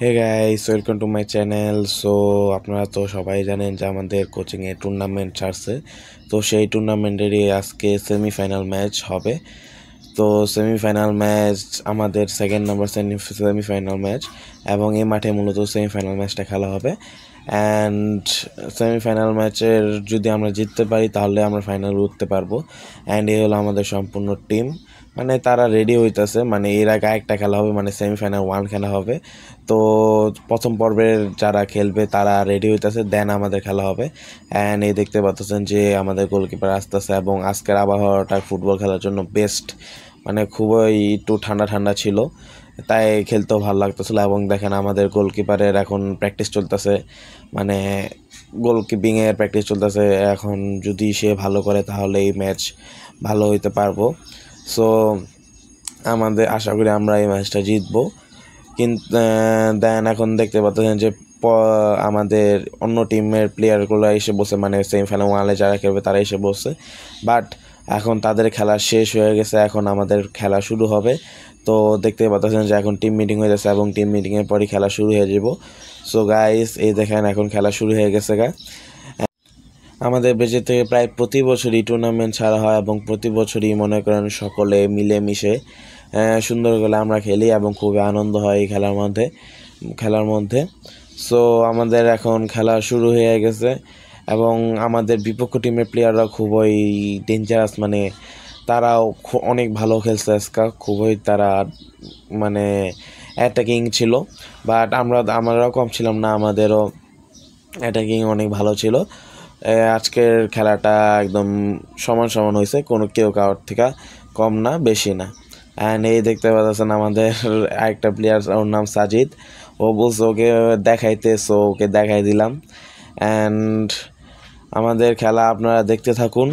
Hey guys, welcome to my channel. So আপনারা তো সবাই জানেন যে আমাদের কোচিংয়ে টুর্নামেন্ট ছাড়ছে। তো সেই টুর্নামেন্টেরই আজকে সেমিফাইনাল ম্যাচ হবে। তো সেমিফাইনাল ম্যাচ আমাদের সেকেন্ড নাম্বার সেমিফাইনাল ম্যাচ, এবং এই মাঠে মূলত সেমিফাইনাল ম্যাচটা খেলা হবে। অ্যান্ড সেমিফাইনাল ম্যাচের যদি আমরা জিততে পারি তাহলে আমরা ফাইনালে উঠতে পারবো। অ্যান্ড এই হলো আমাদের সম্পূর্ণ টিম, মানে তারা রেডি হইতেছে। মানে এর আগে একটা খেলা হবে, মানে সেমিফাইনাল 1 খেলা হবে। তো প্রথম পর্বের যারা খেলবে তারা রেডি হইতেছে, দেন আমাদের খেলা হবে। অ্যান্ড এই দেখতে পাচ্ছেন যে আমাদের গোলকিপার আসতেছে, এবং আজকের আবহাওয়াটা ফুটবল খেলার জন্য বেস্ট, মানে খুবই একটু ঠান্ডা ঠান্ডা ছিল, তাই খেলতেও ভালো লাগতেছিল। এবং দেখেন আমাদের গোলকিপারের এখন প্র্যাকটিস চলতেছে, মানে গোলকিপিংয়ের প্র্যাকটিস চলতেছে। এখন যদি সে ভালো করে তাহলে এই ম্যাচ ভালো হইতে পারবো। সো আমাদের আশা করি আমরা এই ম্যাচটা জিতবো। কিন্তু দেন এখন দেখতে পাচ্ছেন যে আমাদের অন্য টিমের প্লেয়ারগুলো এসে বসে, মানে সেমিফাইনাল 1-এ যারা খেলবে তারা এসে বসছে। বাট এখন তাদের খেলা শেষ হয়ে গেছে, এখন আমাদের খেলা শুরু হবে। তো দেখতে পাচ্ছেন যে এখন টিম মিটিং হয়ে গেছে, এবং টিম মিটিংয়ের পরই খেলা শুরু হয়ে যাব। সো গাইস, এই দেখেন এখন খেলা শুরু হয়ে গেছে আমাদের বেজে থেকে প্রায় প্রতি বছরই টুর্নামেন্ট ছাড়া হয়, এবং প্রতি বছরই মনে করেন সকলে মিলেমিশে সুন্দর করে আমরা খেলি, এবং খুবই আনন্দ হয় এই খেলার মধ্যে। সো আমাদের এখন খেলা শুরু হয়ে গেছে, এবং আমাদের বিপক্ষ টিমের প্লেয়াররা খুবই ডেঞ্জারাস, মানে তারাও অনেক ভালো খেলছে আজকে, খুবই তারা মানে অ্যাটাকিং ছিল। বাট আমরাও কম ছিলাম না, আমাদেরও অ্যাটাকিং অনেক ভালো ছিল। আজকের খেলাটা একদম সমান সমান হয়েছে, কেউ কারোর থেকে কম না বেশি না। অ্যান্ড এই দেখতে পাচ্ছেন আমাদের আরেকটা প্লেয়ার, ওর নাম সাজিদ। ও বলছে ওকে দেখাইতে, সো ওকে দেখাই দিলাম। অ্যান্ড আমাদের খেলা আপনারা দেখতে থাকুন।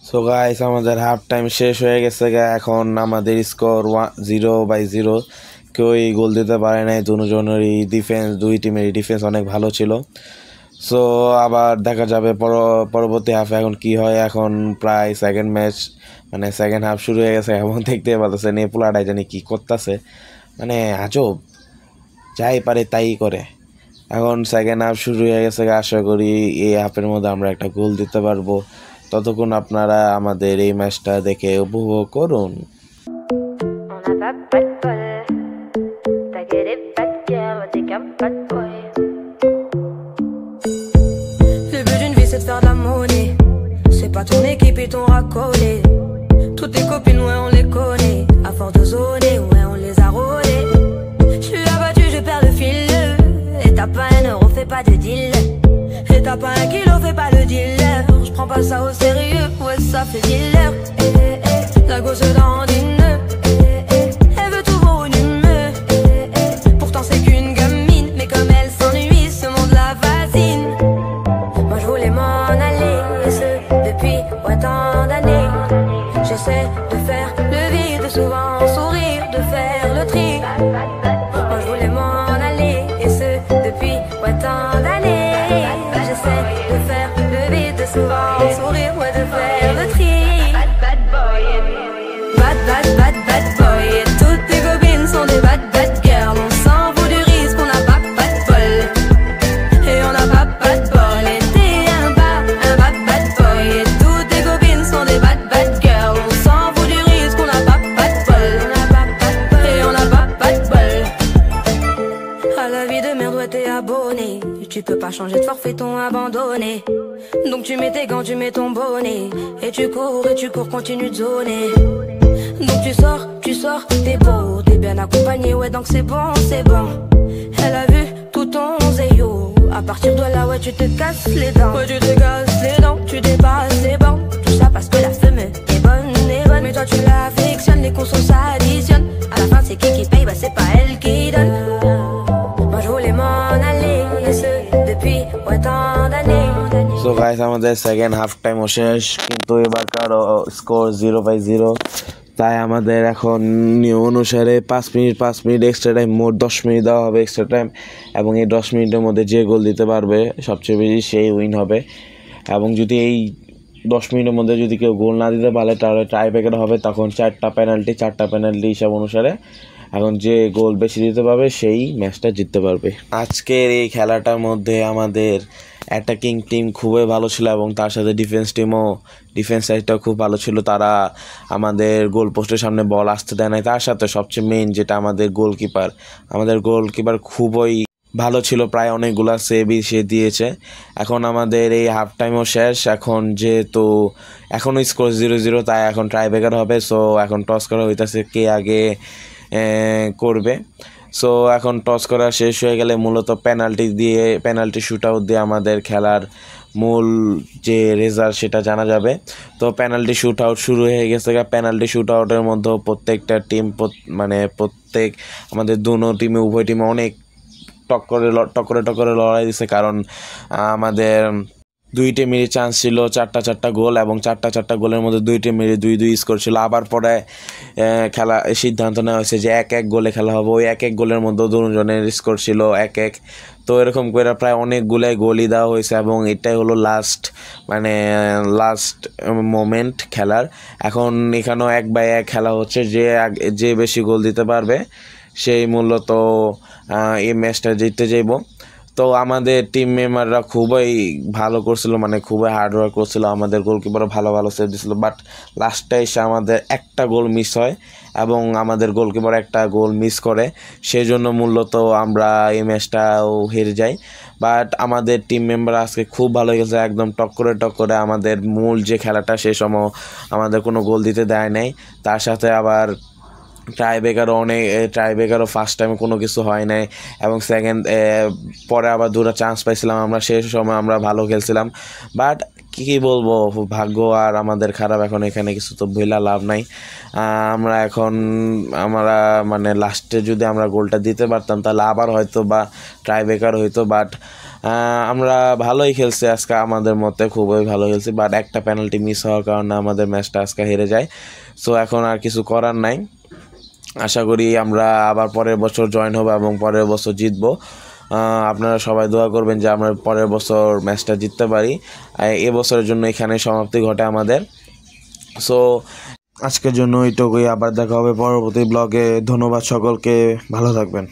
সো গাইস আমাদের হাফ টাইম শেষ হয়ে গেছে এখন আমাদের স্কোর 0-0, কেউই গোল দিতে পারে নাই। দুজনেরই ডিফেন্স, দুই টিমেরই ডিফেন্স অনেক ভালো ছিল। সো আবার দেখা যাবে পরবর্তী হাফে এখন কি হয়। এখন প্রায় সেকেন্ড ম্যাচ মানে সেকেন্ড হাফ শুরু হয়ে গেছে এবং দেখতে পাচ্ছেন এই পোলাটাই জানি কী করতেছে, মানে আজব, যাই পারে তাই করে। এখন সেকেন্ড হাফ শুরু হয়ে গেছে, আশা করি এই হাফের মধ্যে আমরা একটা গোল দিতে পারবো। ততক্ষণ আপনারা আমাদের এই ম্যাচটা দেখে উপভোগ করুন। Le but d'une vie c'est de faire de la monnaie. C'est pas ton équipe et ton racolé. Toutes tes copines ouais on les connaît. À force de zoner ouais on les a rôlées. J'suis abattu je perds le fil. Et t'as pas un euro fais pas de deal. Et t'as pas un kilo fais pas le dealer. J'prends pas ça au sérieux ouais ça fait dealer. La gosse dandine. Elle veut tout volumineux. Pourtant c'est qu'une gamine. Mais comme elle s'ennuie ce monde la fascine. Moi je voulais m'en aller. Et ce depuis ouais tant d'années. J'essaie de faire le vide, souvent sourire, de faire le tri. Moi je voulais m'en aller. Et ce depuis ouais tant d'années. J'essaie de faire le vide, souvent sourire, ouais de faire le tri. Bad boy. Et toutes tes copines sont des bad girls. On s'en fout du risque, on n'a pas de bol. Et on n'a pas de bol. Et t'es un bad boy. Et toutes tes copines sont des bad girls. On s'en fout du risque, on n'a pas de bol. Et on n'a pas de bol. À la vie de merde, ouais t'es abonné. Tu peux pas changer de forfait, t'ont abandonné. Donc tu mets tes gants, tu mets ton bonnet. Et tu cours, continue de zoner. Donc tu sors, t'es beau, t'es bien accompagné, ouais donc c'est bon. Elle a vu tout ton zéyo. À partir de là, ouais tu te casses les dents. Ouais tu te casses les dents, tu dépasses les bancs. Tout ça parce que la femme est bonne. Mais toi tu l'affectionnes, les consos s'additionnent. À la fin c'est qui paye, bah c'est pas elle qui donne. Moi je voulais m'en aller, et ce depuis ouais tant d'années. So guys আমাদের second half টাইমও শেষ, কিন্তু এবারকার score 0-0। তাই আমাদের এখন নিয়ম অনুসারে 5 মিনিট এক্সট্রা টাইম, মোট 10 মিনিট দেওয়া হবে এক্সট্রা টাইম। এবং এই 10 মিনিটের মধ্যে যে গোল দিতে পারবে সবচেয়ে বেশি সেই উইন হবে। এবং যদি এই 10 মিনিটের মধ্যে যদি কেউ গোল না দিতে পারে তাহলে টাই ব্রেকার হবে। তখন 4টা পেনাল্টি হিসাব অনুসারে এখন যে গোল বেশি দিতে পারবে সেই ম্যাচটা জিততে পারবে। আজকের এই খেলাটার মধ্যে আমাদের অ্যাটাকিং টিম খুবই ভালো ছিল এবং তার সাথে ডিফেন্স সাইডটাও খুব ভালো ছিল। তারা আমাদের গোল পোস্টের সামনে বল আসতে দেয় নাই। তার সাথে সবচেয়ে মেইন যেটা আমাদের গোলকিপার খুবই ভালো ছিল, প্রায় অনেকগুলো সেভই সে দিয়েছে। এখন আমাদের এই হাফ টাইমও শেষ। এখন যেহেতু এখনও স্কোর 0-0, তাই এখন ট্রাই ব্রেকার হবে। সো এখন টস করা হইতেছে কে আগে করবে। সো এখন টস করা শেষ হয়ে গেলে মূলত পেনাল্টি শুট আউট দিয়ে আমাদের খেলার মূল যে রেজাল্ট সেটা জানা যাবে। তো পেনাল্টি শুট আউট শুরু হয়ে গেছে। পেনাল্টি শুট আউটের মধ্যে প্রত্যেকটা টিম আমাদের উভয় টিমে অনেক টক্করে লড়াই দিছে, কারণ আমাদের 2 টিমেরই চান্স ছিল 4টা গোল এবং 4টা গোলের মধ্যে 2 টিমেরই 2-2 স্কোর ছিল। আবার পরে খেলা সিদ্ধান্ত নেওয়া হয়েছে যে 1-1 গোলে খেলা হবে। ওই 1-1 গোলের মধ্যে দুজনের স্কোর ছিল 1-1। তো এরকম করে প্রায় অনেকগুলাই গোলই দেওয়া হয়েছে এবং এটাই হলো লাস্ট মোমেন্ট খেলার। এখন এখানেও 1-1 খেলা হচ্ছে, যে বেশি গোল দিতে পারবে সেই মূলত এই ম্যাচটা জিততে যাইব। তো আমাদের টিম মেম্বাররা খুবই ভালো করছিল, মানে খুবই হার্ডওয়ার্ক করছিল। আমাদের গোলকিপারও ভালো সেভ দিছিল, বাট লাস্টে এসে আমাদের একটা গোল মিস হয় এবং আমাদের গোলকিপার একটা গোল মিস করে। সেই জন্য মূলত আমরা এই ম্যাচটাও হেরে যাই। বাট আমাদের টিম মেম্বার আজকে খুব ভালো গেছে, একদম টক্করে আমাদের মূল যে খেলাটা সে সময় আমাদের কোনো গোল দিতে দেয় নাই। তার সাথে আবার ট্রাই ব্রেকারও ফার্স্ট টাইমে কোনো কিছু হয় নাই এবং পরে আবার 2টা চান্স পাইছিলাম আমরা। সেই সময় আমরা ভালো খেলছিলাম, বাট কী বলবো, ভাগ্য আর আমাদের খারাপ। এখন এখানে কিছু তো বইলা লাভ নাই। আমরা মানে লাস্টে যদি আমরা গোলটা দিতে পারতাম তাহলে আবার হয়তো বা ট্রাই ব্রেকার হইতো, বাট আমরা ভালোই খেলছি আজকে, আমাদের মতে খুবই ভালো খেলছি, বাট একটা পেনাল্টি মিস হওয়ার কারণে আমাদের ম্যাচটা আজকে হেরে যায়। সো এখন আর কিছু করার নাই, আশা করি আমরা আবার পরের বছর জয়েন হবো এবং পরের বছর জিতবো। আপনারা সবাই দোয়া করবেন যে আমরা পরের বছর ম্যাচটা জিততে পারি। এবছরের জন্য এখানে সমাপ্তি ঘটে আমাদের। সো আজকের জন্য এইটুকুই, আবার দেখা হবে পরবর্তী ব্লগে। ধন্যবাদ সকলকে, ভালো থাকবেন।